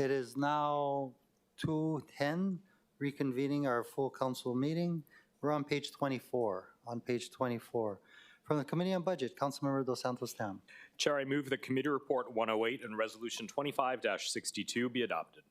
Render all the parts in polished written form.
It is now 2:10, reconvening our full council meeting. We're on page 24. From the Committee on Budget, Councilmember Dos Santos Tam. Chair, I move that Committee Report 108 and Resolution 25-62 be adopted.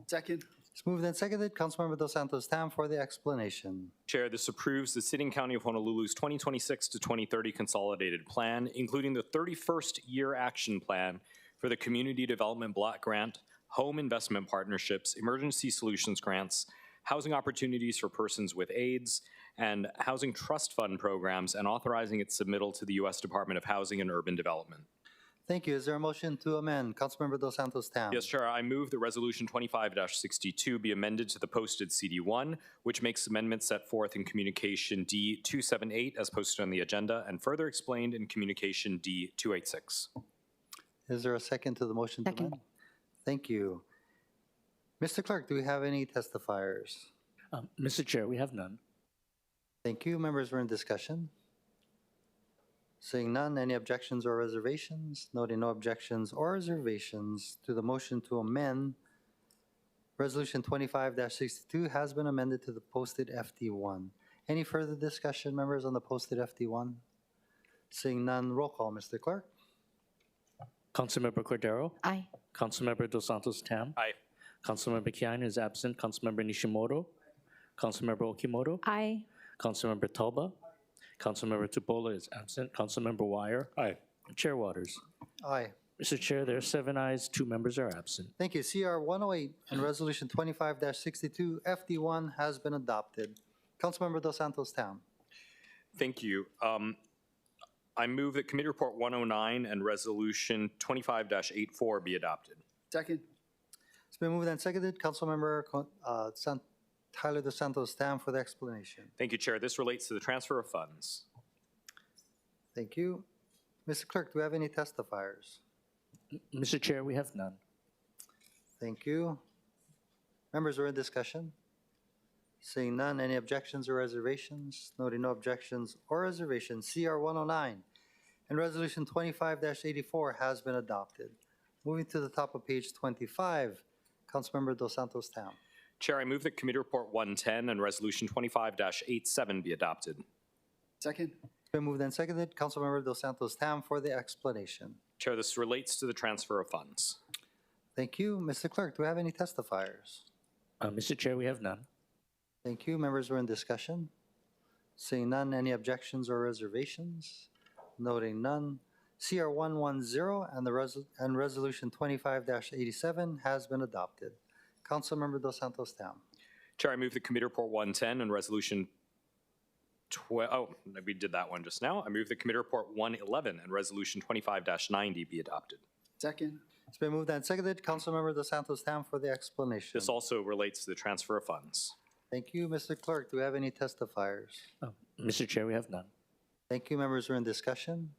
Second. It's moved and seconded. Councilmember Dos Santos Tam for the explanation. Chair, this approves the City and County of Honolulu's 2026 to 2030 Consolidated Plan, including the 31st Year Action Plan for the Community Development Block Grant, Home Investment Partnerships, Emergency Solutions Grants, Housing Opportunities for Persons with AIDS, and Housing Trust Fund programs, and authorizing its submittal to the U.S. Department of Housing and Urban Development. Thank you. Is there a motion to amend? Councilmember Dos Santos Tam. Yes, Chair. I move that Resolution 25-62 be amended to the posted CD1, which makes amendments set forth in Communication D278 as posted on the agenda and further explained in Communication D286. Is there a second to the motion to amend? Thank you. Mr. Clerk, do we have any testifiers? Mr. Chair, we have none. Thank you. Members were in discussion. Seeing none, any objections or reservations? Noting no objections or reservations to the motion to amend, Resolution 25-62 has been amended to the posted FD1. Any further discussion, members, on the posted FD1? Seeing none, roll call, Mr. Clerk. Councilmember Cordero? Aye. Councilmember Dos Santos Tam? Aye. Councilmember Keane is absent. Councilmember Nishimoto? Councilmember Okimoto? Aye. Councilmember Talba? Councilmember Tupola is absent. Councilmember Wire? Aye. Chair Waters? Aye. Mr. Chair, there are 7 ayes, 2 members are absent. Thank you. CR 108 and Resolution 25-62 FD1 has been adopted. Councilmember Dos Santos Tam. Thank you. I move that Committee Report 109 and Resolution 25-84 be adopted. Second. It's been moved and seconded. Councilmember Tyler Dos Santos Tam for the explanation. Thank you, Chair. This relates to the transfer of funds. Thank you. Mr. Clerk, do we have any testifiers? Mr. Chair, we have none. Thank you. Members are in discussion. Seeing none, any objections or reservations? Noting no objections or reservations, CR 109 and Resolution 25-84 has been adopted. Moving to the top of page 25, Councilmember Dos Santos Tam. Chair, I move that Committee Report 110 and Resolution 25-87 be adopted. Second. It's been moved and seconded. Councilmember Dos Santos Tam for the explanation. Chair, this relates to the transfer of funds. Thank you. Mr. Clerk, do we have any testifiers? Mr. Chair, we have none. Thank you. Members were in discussion. Seeing none, any objections or reservations? Noting none, CR 110 and Resolution 25-87 has been adopted. Councilmember Dos Santos Tam. Chair, I move that Committee Report 110 and Resolution we did that one just now. I move that Committee Report 111 and Resolution 25-90 be adopted. Second. It's been moved and seconded. Councilmember Dos Santos Tam for the explanation. This also relates to the transfer of funds. Thank you. Mr. Clerk, do we have any testifiers? Mr. Chair, we have none. Thank you. Members are in discussion.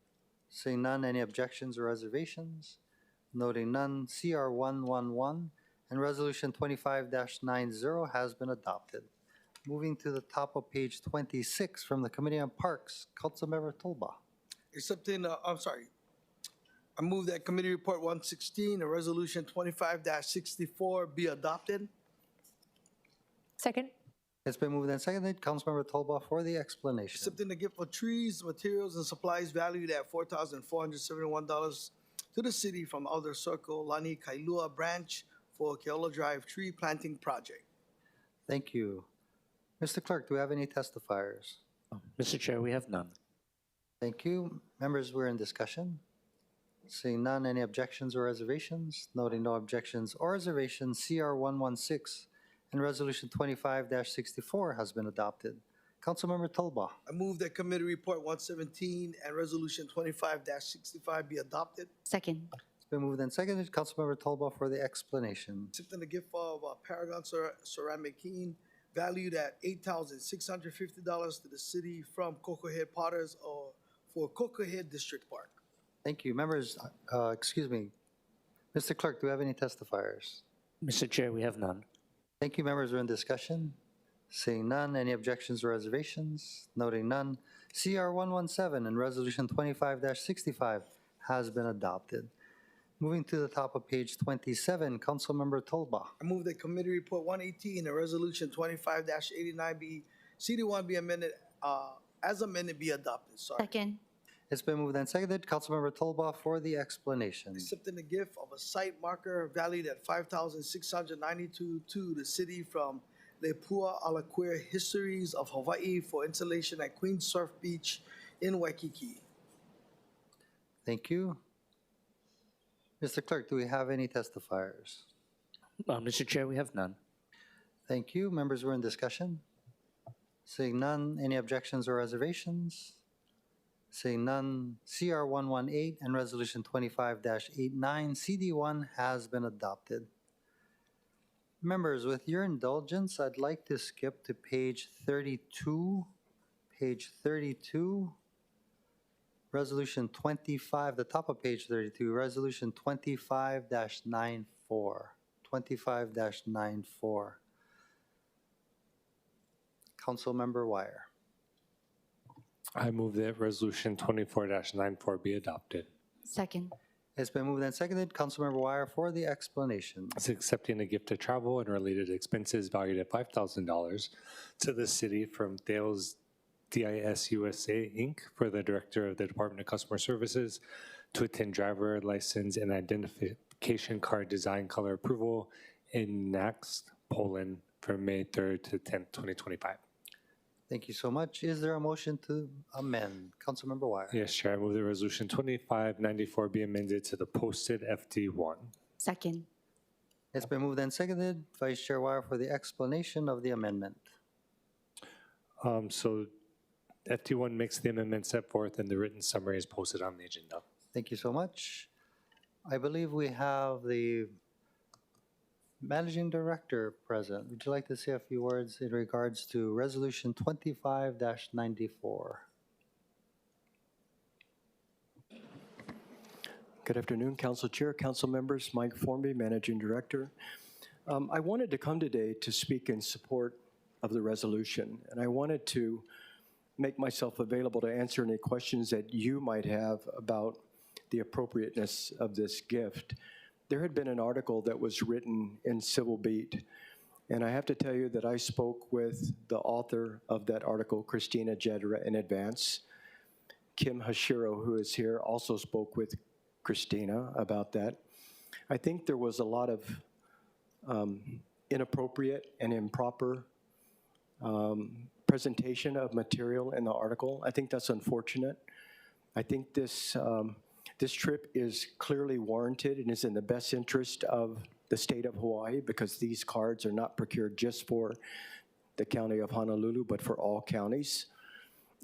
Seeing none, any objections or reservations? Noting none, CR 111 and Resolution 25-90 has been adopted. Moving to the top of page 26 from the Committee on Parks, Councilmember Tolba. I move that Committee Report 116 and Resolution 25-64 be adopted. Second. It's been moved and seconded. Councilmember Tolba for the explanation. Accepting the gift of trees, materials, and supplies valued at $4,471 to the city from Elder Circle Lanikai branch for Keola Drive tree planting project. Thank you. Mr. Clerk, do we have any testifiers? Mr. Chair, we have none. Thank you. Members were in discussion. Seeing none, any objections or reservations? Noting no objections or reservations, CR 116 and Resolution 25-64 has been adopted. Councilmember Tolba. I move that Committee Report 117 and Resolution 25-65 be adopted. Second. It's been moved and seconded. Councilmember Tolba for the explanation. Accepting the gift of Paragon ceramic cane valued at $8,650 to the city from Cocoa Head Potters for Cocoa Head District Park. Thank you. Members, excuse me. Mr. Clerk, do we have any testifiers? Mr. Chair, we have none. Thank you. Members are in discussion. Seeing none, any objections or reservations? Noting none, CR 117 and Resolution 25-65 has been adopted. Moving to the top of page 27, Councilmember Tolba. I move that Committee Report 118 and Resolution 25-89 be, CD1 be amended, as amended be adopted. Sorry. Second. It's been moved and seconded. Councilmember Tolba for the explanation. Accepting the gift of a site marker valued at $5,692 to the city from Lepua ILACR Histories of Hawaiʻi for installation at Queen Surf Beach in Waikiki. Thank you. Mr. Clerk, do we have any testifiers? Mr. Chair, we have none. Thank you. Members were in discussion. Seeing none, any objections or reservations? Seeing none, CR-118 and Resolution 25-89, CD1 has been adopted. Members, with your indulgence, I'd like to skip to page 32. Page 32, Resolution 25, the top of page 32, Resolution 25-94. 25-94. Councilmember Wire. I move that Resolution 24-94 be adopted. Second. It's been moved and seconded. Councilmember Wire for the explanation. It's accepting a gift of travel and related expenses valued at $5,000 to the city from Thales DIS USA, Inc. for the Director of the Department of Customer Services to attend driver license and identification card design color approval in Gdańsk, Poland from May 3rd to 10th, 2025. Thank you so much. Is there a motion to amend? Councilmember Wire. Yes, Chair. I move that Resolution 2594 be amended to the posted FD1. Second. It's been moved and seconded. Vice Chair Wire for the explanation of the amendment. So FD1 makes the amendment set forth and the written summary is posted on the agenda. Thank you so much. I believe we have the Managing Director present. Would you like to say a few words in regards to Resolution 25-94? Good afternoon, Council Chair, Council members, Mike Formby, Managing Director. I wanted to come today to speak in support of the resolution, and I wanted to make myself available to answer any questions that you might have about the appropriateness of this gift. There had been an article that was written in Civil Beat, and I have to tell you that I spoke with the author of that article, Christina Jedra, in advance. Kim Hashiro, who is here, also spoke with Christina about that. I think there was a lot of inappropriate and improper presentation of material in the article. I think that's unfortunate. I think this trip is clearly warranted and is in the best interest of the state of Hawaii because these cards are not procured just for the County of Honolulu, but for all counties.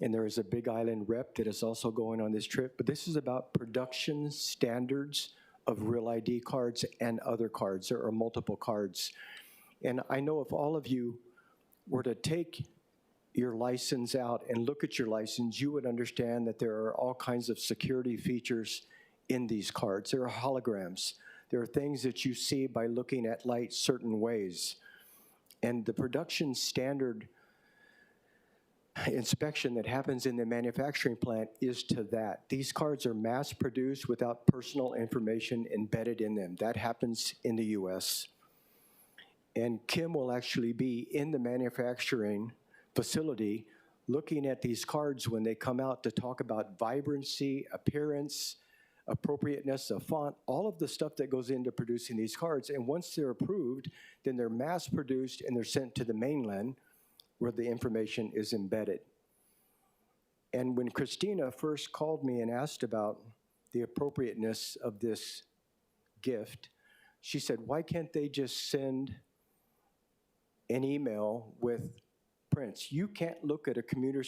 And there is a Big Island rep that is also going on this trip. But this is about production standards of Real ID cards and other cards. There are multiple cards. And I know if all of you were to take your license out and look at your license, you would understand that there are all kinds of security features in these cards. There are holograms. There are things that you see by looking at light certain ways. And the production standard inspection that happens in the manufacturing plant is to that. These cards are mass produced without personal information embedded in them. That happens in the US. And Kim will actually be in the manufacturing facility looking at these cards when they come out to talk about vibrancy, appearance, appropriateness of font, all of the stuff that goes into producing these cards. And once they're approved, then they're mass produced and they're sent to the mainland where the information is embedded. And when Christina first called me and asked about the appropriateness of this gift, she said, why can't they just send an email with prints? You can't look at a computer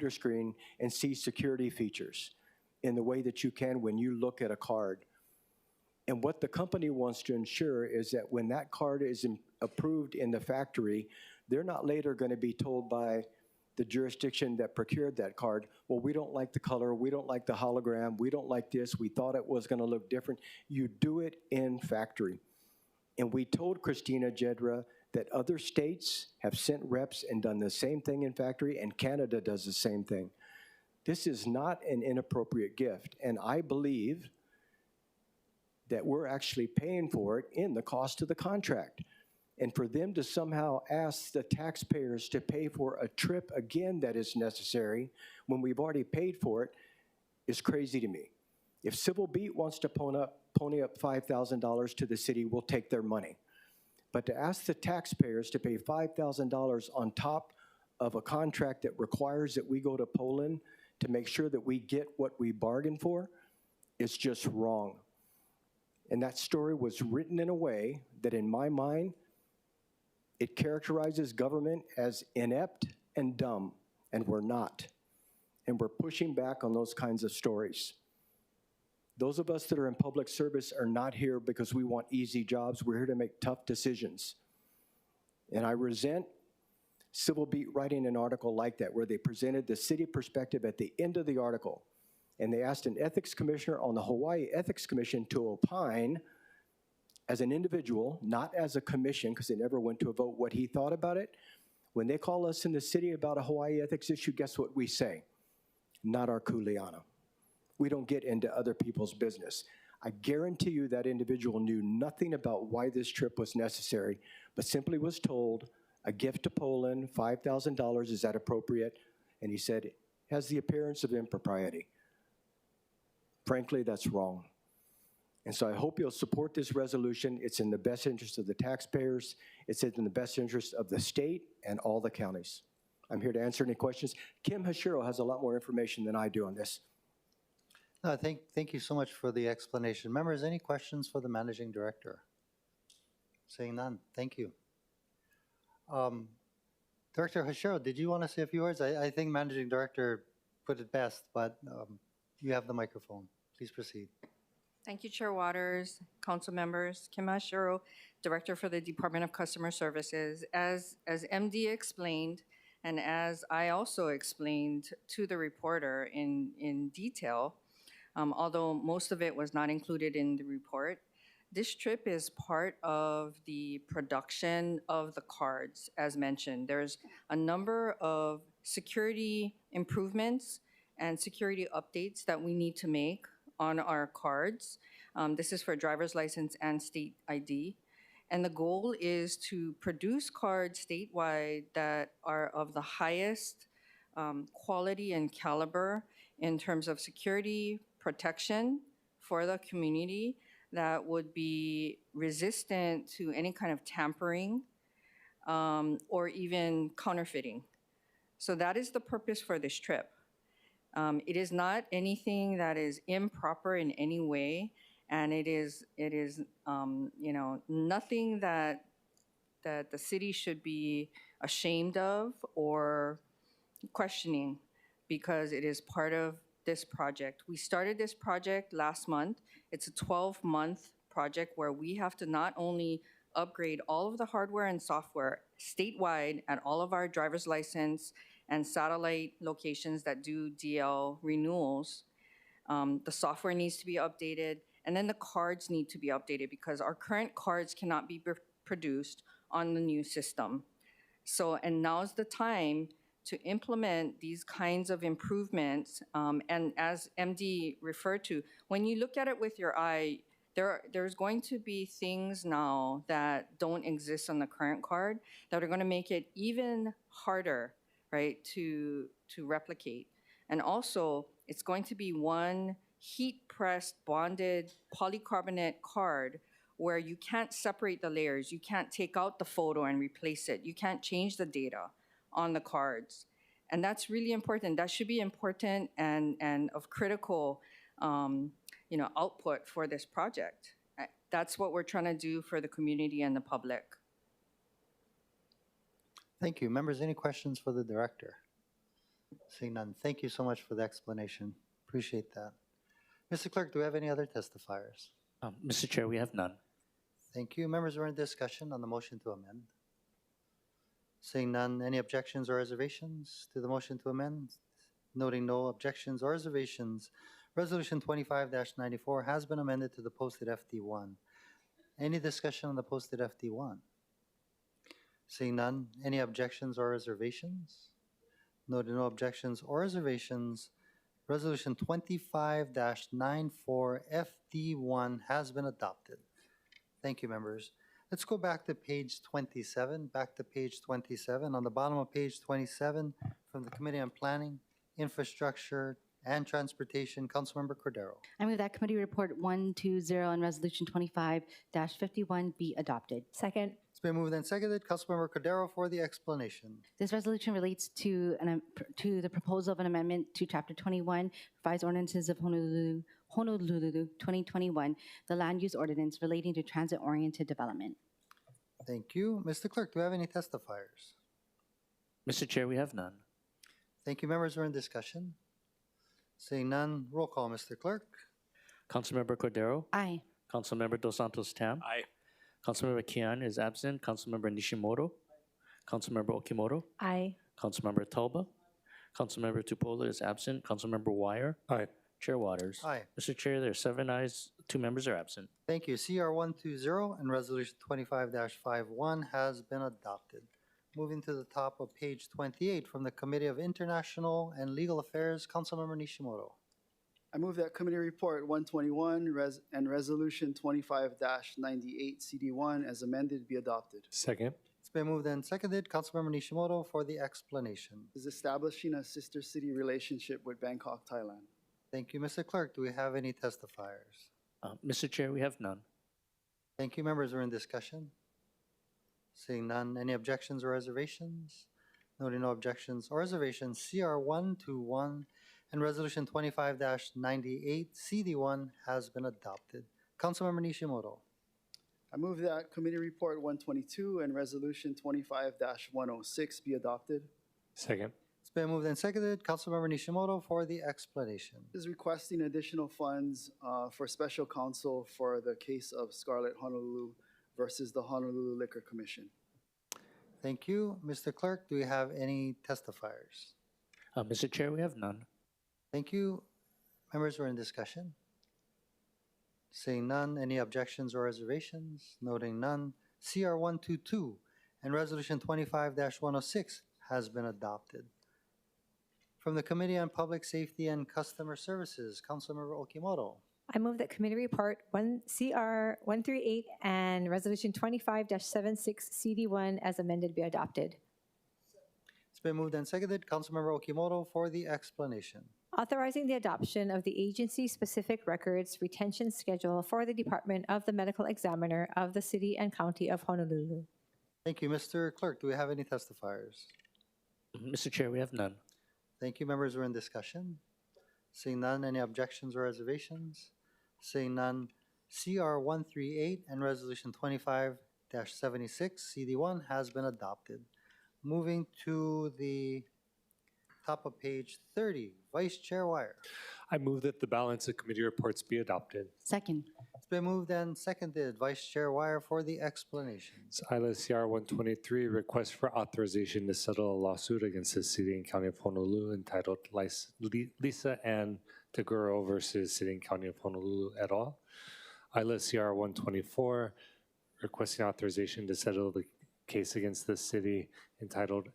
screen and see security features in the way that you can when you look at a card. And what the company wants to ensure is that when that card is approved in the factory, they're not later going to be told by the jurisdiction that procured that card, well, we don't like the color, we don't like the hologram, we don't like this, we thought it was going to look different. You do it in factory. And we told Christina Jedra that other states have sent reps and done the same thing in factory, and Canada does the same thing. This is not an inappropriate gift, and I believe that we're actually paying for it in the cost of the contract. And for them to somehow ask the taxpayers to pay for a trip again that is necessary when we've already paid for it is crazy to me. If Civil Beat wants to pony up $5,000 to the city, we'll take their money. But to ask the taxpayers to pay $5,000 on top of a contract that requires that we go to Poland to make sure that we get what we bargained for is just wrong. And that story was written in a way that, in my mind, it characterizes government as inept and dumb, and we're not. And we're pushing back on those kinds of stories. Those of us that are in public service are not here because we want easy jobs. We're here to make tough decisions. And I resent Civil Beat writing an article like that, where they presented the city perspective at the end of the article. And they asked an ethics commissioner on the Hawaii Ethics Commission to opine as an individual, not as a commission, because they never went to a vote, what he thought about it. When they call us in the city about a Hawaii ethics issue, guess what we say? Not our kuleana. We don't get into other people's business. I guarantee you that individual knew nothing about why this trip was necessary, but simply was told, a gift to Poland, $5,000, is that appropriate? And he said, it has the appearance of impropriety. Frankly, that's wrong. And so I hope you'll support this resolution. It's in the best interest of the taxpayers. It's in the best interest of the state and all the counties. I'm here to answer any questions. Kim Hashiro has a lot more information than I do on this. Thank you so much for the explanation. Members, any questions for the Managing Director? Seeing none, thank you. Director Hashiro, did you want to say a few words? I think Managing Director put it best, but you have the microphone. Please proceed. Thank you, Chair Waters, council members. Kim Ashiro, Director for the Department of Customer Services. As MD explained, and as I also explained to the reporter in detail, although most of it was not included in the report, this trip is part of the production of the cards, as mentioned. There's a number of security improvements and security updates that we need to make on our cards. This is for driver's license and state ID. And the goal is to produce cards statewide that are of the highest quality and caliber in terms of security, protection for the community, that would be resistant to any kind of tampering or even counterfeiting. So that is the purpose for this trip. It is not anything that is improper in any way, and it is nothing that the city should be ashamed of or questioning, because it is part of this project. We started this project last month. It's a 12-month project where we have to not only upgrade all of the hardware and software statewide at all of our driver's license and satellite locations that do DL renewals. The software needs to be updated, and then the cards need to be updated because our current cards cannot be produced on the new system. So, and now's the time to implement these kinds of improvements. And as MD referred to, when you look at it with your eye, there's going to be things now that don't exist on the current card that are going to make it even harder, right, to replicate. And also, it's going to be one heat-pressed, bonded polycarbonate card where you can't separate the layers. You can't take out the photo and replace it. You can't change the data on the cards. And that's really important. That should be important and of critical output for this project. That's what we're trying to do for the community and the public. Thank you. Members, any questions for the Director? Seeing none, thank you so much for the explanation. Appreciate that. Mr. Clerk, do we have any other testifiers? Mr. Chair, we have none. Thank you. Members, we're in discussion on the motion to amend. Seeing none, any objections or reservations to the motion to amend? Noting no objections or reservations, Resolution 25-94 has been amended to the posted FD1. Any discussion on the posted FD1? Seeing none, any objections or reservations? Noting no objections or reservations, Resolution 25-94FD1 has been adopted. Thank you, members. Let's go back to page 27. Back to page 27. On the bottom of page 27, from the Committee on Planning, Infrastructure, and Transportation, Councilmember Cordero. I move that Committee Report 120 and Resolution 25-51 be adopted. Second. It's been moved and seconded. Councilmember Cordero for the explanation. This resolution relates to the proposal of an amendment to Chapter 21, Revised Ordinances of Honolulu 2021, the Land Use Ordinance relating to transit-oriented development. Thank you. Mr. Clerk, do we have any testifiers? Mr. Chair, we have none. Thank you, members. We're in discussion. Seeing none, roll call, Mr. Clerk. Councilmember Cordero? Aye. Councilmember Dos Santos Tam? Aye. Councilmember Kian is absent. Councilmember Nishimoto? Councilmember Okimoto? Aye. Councilmember Talba? Councilmember Tupola is absent. Councilmember Wire? Aye. Chair Waters? Aye. Mr. Chair, there are 7 ayes, 2 members are absent. Thank you. CR-120 and Resolution 25-51 has been adopted. Moving to the top of page 28 from the Committee of International and Legal Affairs, Councilmember Nishimoto. I move that Committee Report 121 and Resolution 25-98 CD1 as amended be adopted. Second. It's been moved and seconded. Councilmember Nishimoto for the explanation. Is establishing a sister city relationship with Bangkok, Thailand. Thank you, Mr. Clerk. Do we have any testifiers? Mr. Chair, we have none. Thank you, members. We're in discussion. Seeing none, any objections or reservations? Noting no objections or reservations, CR-121 and Resolution 25-98 CD1 has been adopted. Councilmember Nishimoto. I move that Committee Report 122 and Resolution 25-106 be adopted. Second. It's been moved and seconded. Councilmember Nishimoto for the explanation. Is requesting additional funds for special counsel for the case of Scarlet Honolulu versus the Honolulu Liquor Commission. Thank you. Mr. Clerk, do we have any testifiers? Mr. Chair, we have none. Thank you. Members, we're in discussion. Seeing none, any objections or reservations? Noting none, CR-122 and Resolution 25-106 has been adopted. From the Committee on Public Safety and Customer Services, Councilmember Okimoto. I move that Committee Report CR-138 and Resolution 25-76 CD1 as amended be adopted. It's been moved and seconded. Councilmember Okimoto for the explanation. Authorizing the adoption of the agency-specific records retention schedule for the Department of the Medical Examiner of the City and County of Honolulu. Thank you. Mr. Clerk, do we have any testifiers? Mr. Chair, we have none. Thank you, members. We're in discussion. Seeing none, any objections or reservations? Seeing none, CR-138 and Resolution 25-76 CD1 has been adopted. Moving to the top of page 30, Vice Chair Wire. I move that the balance of committee reports be adopted. Second. It's been moved and seconded. Vice Chair Wire for the explanation. It's ILACR-123 Request for authorization to settle a lawsuit against the City and County of Honolulu entitled Lisa Ann Daguro versus City and County of Honolulu et al. ILACR-124 requesting authorization to settle the case against the city entitled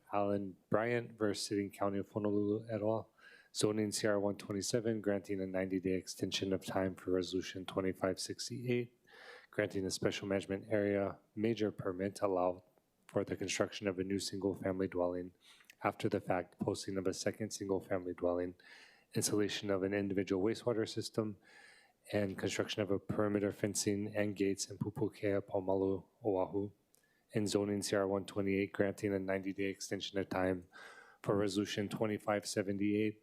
Bryant versus City and County of Honolulu et al. ZONCR-127 granting a 90-day extension of time for Resolution 2568, granting a special management area major permit to allow for the construction of a new single-family dwelling after the fact, posting of a second single-family dwelling, installation of an individual wastewater system, and construction of a perimeter fencing and gates in Pūpūkea-Paumalū, Oʻahu, and zoning CR-128 granting a 90-day extension of time for Resolution 2578,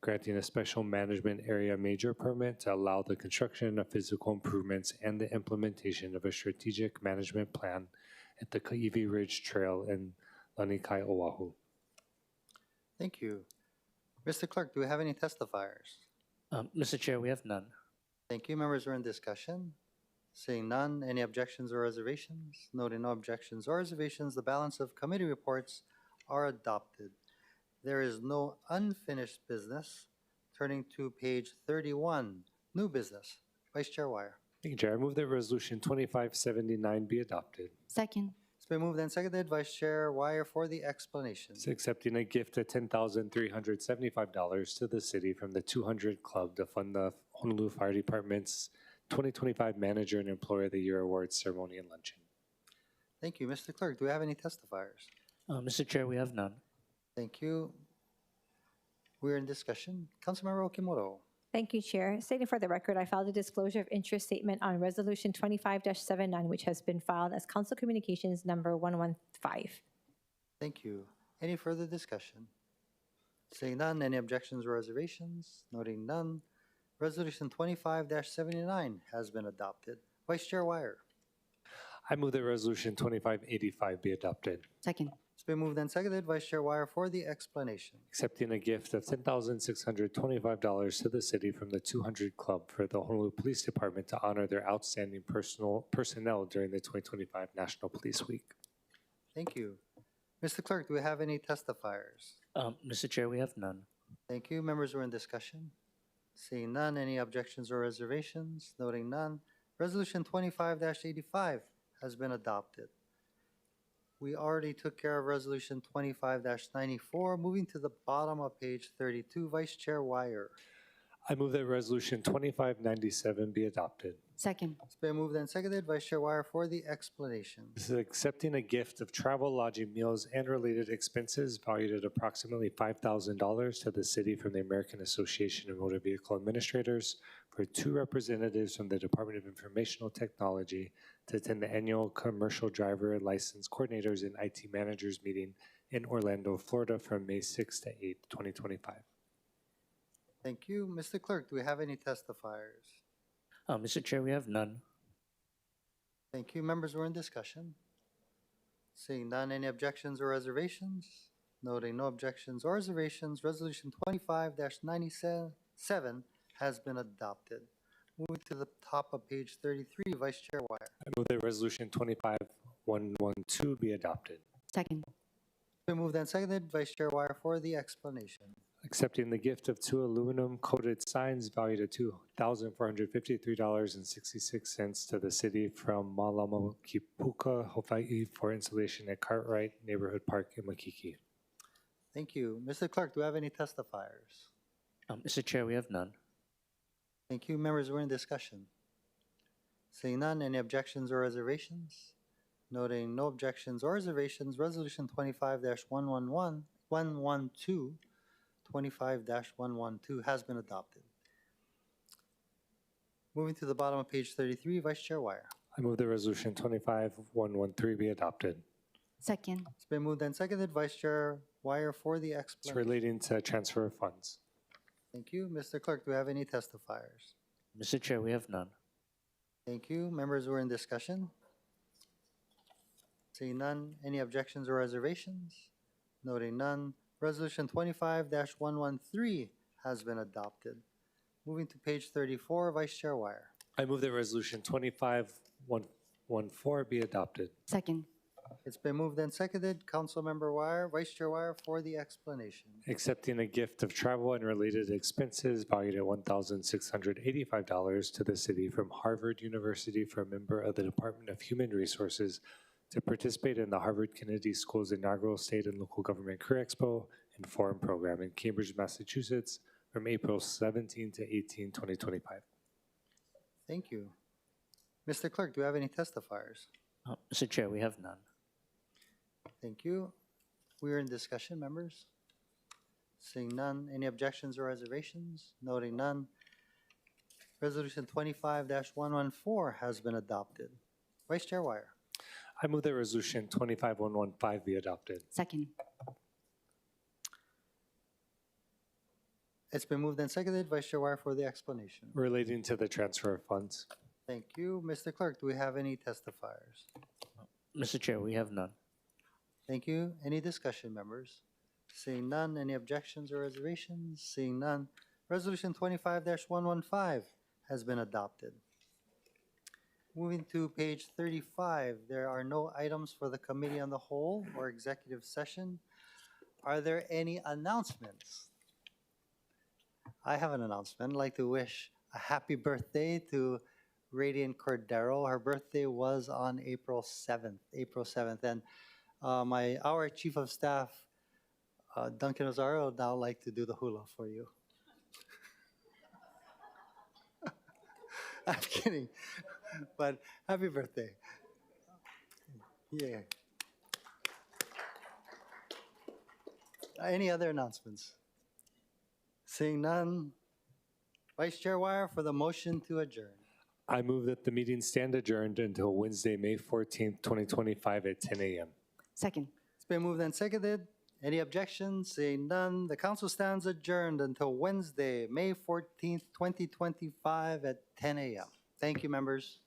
granting a special management area major permit to allow the construction of physical improvements and the implementation of a strategic management plan at the Kaʻiwa Ridge Trail in Lanikai, Oʻahu. Thank you. Mr. Clerk, do we have any testifiers? Mr. Chair, we have none. Thank you. Members are in discussion. Seeing none, any objections or reservations? Noting no objections or reservations, the balance of committee reports are adopted. There is no unfinished business. Turning to page 31, new business. Vice Chair Wire. Thank you, Chair. I move that Resolution 2579 be adopted. Second. It's been moved and seconded. Vice Chair Wire for the explanation. It's accepting a gift of $10,375 to the city from the 200 Club to fund the Honolulu Fire Department's 2025 Manager and Employer of the Year Awards ceremony and luncheon. Thank you. Mr. Clerk, do we have any testifiers? Mr. Chair, we have none. Thank you. We're in discussion. Councilmember Okimoto. Thank you, Chair. Stating for the record, I filed a disclosure of interest statement on Resolution 25-79, which has been filed as Council Communications number 115. Thank you. Any further discussion? Seeing none, any objections or reservations? Noting none, Resolution 25-79 has been adopted. Vice Chair Wire. I move that Resolution 2585 be adopted. Second. It's been moved and seconded. Vice Chair Wire for the explanation. Accepting a gift of $10,625 to the city from the 200 Club for the Honolulu Police Department to honor their outstanding personnel during the 2025 National Police Week. Thank you. Mr. Clerk, do we have any testifiers? Mr. Chair, we have none. Thank you. Members who are in discussion. Seeing none, any objections or reservations? Noting none, Resolution 25-85 has been adopted. We already took care of Resolution 25-94. Moving to the bottom of page 32, Vice Chair Wire. I move that Resolution 2597 be adopted. Second. It's been moved and seconded. Vice Chair Wire for the explanation. This is accepting a gift of travel, lodging, meals, and related expenses valued at approximately $5,000 to the city from the American Association of Motor Vehicle Administrators for 2 representatives from the Department of Informational Technology to attend the annual Commercial Driver License Coordinators and IT Managers meeting in Orlando, Florida from May 6th to 8th, 2025. Thank you. Mr. Clerk, do we have any testifiers? Mr. Chair, we have none. Thank you. Members who are in discussion. Seeing none, any objections or reservations? Noting no objections or reservations, Resolution 25-97 has been adopted. Moving to the top of page 33, Vice Chair Wire. I move that Resolution 25112 be adopted. Second. Been moved and seconded. Vice Chair Wire for the explanation. Accepting the gift of 2 aluminum-coated signs valued at $2,453.66 to the city from Malamakipuka, Hawaiʻi for installation at Cartwright Neighborhood Park in Makiki. Thank you. Mr. Clerk, do we have any testifiers? Mr. Chair, we have none. Thank you. Members who are in discussion. Seeing none, any objections or reservations? Noting no objections or reservations, Resolution 25-112 has been adopted. Moving to the bottom of page 33, Vice Chair Wire. I move that Resolution 25113 be adopted. Second. It's been moved and seconded. Vice Chair Wire for the It's explanation. relating to transfer of funds. Thank you. Mr. Clerk, do we have any testifiers? Mr. Chair, we have none. Thank you. Members who are in discussion. Seeing none, any objections or reservations? Noting none, Resolution 25-113 has been adopted. Moving to page 34, Vice Chair Wire. I move that Resolution 25114 be adopted. Second. It's been moved and seconded. Councilmember Wire, Vice Chair Wire for the explanation. Accepting a gift of travel and related expenses valued at $1,685 to the city from Harvard University for a member of the Department of Human Resources to participate in the Harvard Kennedy School's inaugural State and Local Government Career Expo and Forum Program in Cambridge, Massachusetts from April 17 to 18, 2025. Thank you. Mr. Clerk, do we have any testifiers? Mr. Chair, we have none. Thank you. We are in discussion, members. Seeing none, any objections or reservations? Noting none, Resolution 25-114 has been adopted. Vice Chair Wire. I move that Resolution 25115 be adopted. Second. It's been moved and seconded. Vice Chair Wire for the explanation. Relating to the transfer of funds. Thank you. Mr. Clerk, do we have any testifiers? Mr. Chair, we have none. Thank you. Any discussion, members? Seeing none, any objections or reservations? Seeing none, Resolution 25-115 has been adopted. Moving to page 35, there are no items for the Committee on the Whole or executive session. Are there any announcements? I have an announcement. I'd like to wish a happy birthday to Radiant Cordero. Her birthday was on April 7th. And our Chief of Staff, Duncan Rosario, would now like to do the hula for you. I'm kidding, but happy birthday. Yeah. Any other announcements? Seeing none, Vice Chair Wire for the motion to adjourn. I move that the meeting stand adjourned until Wednesday, May 14th, 2025 at 10 a.m. Second. It's been moved and seconded. Any objections? Seeing none, the council stands adjourned until Wednesday, May 14th, 2025 at 10 a.m. Thank you, members.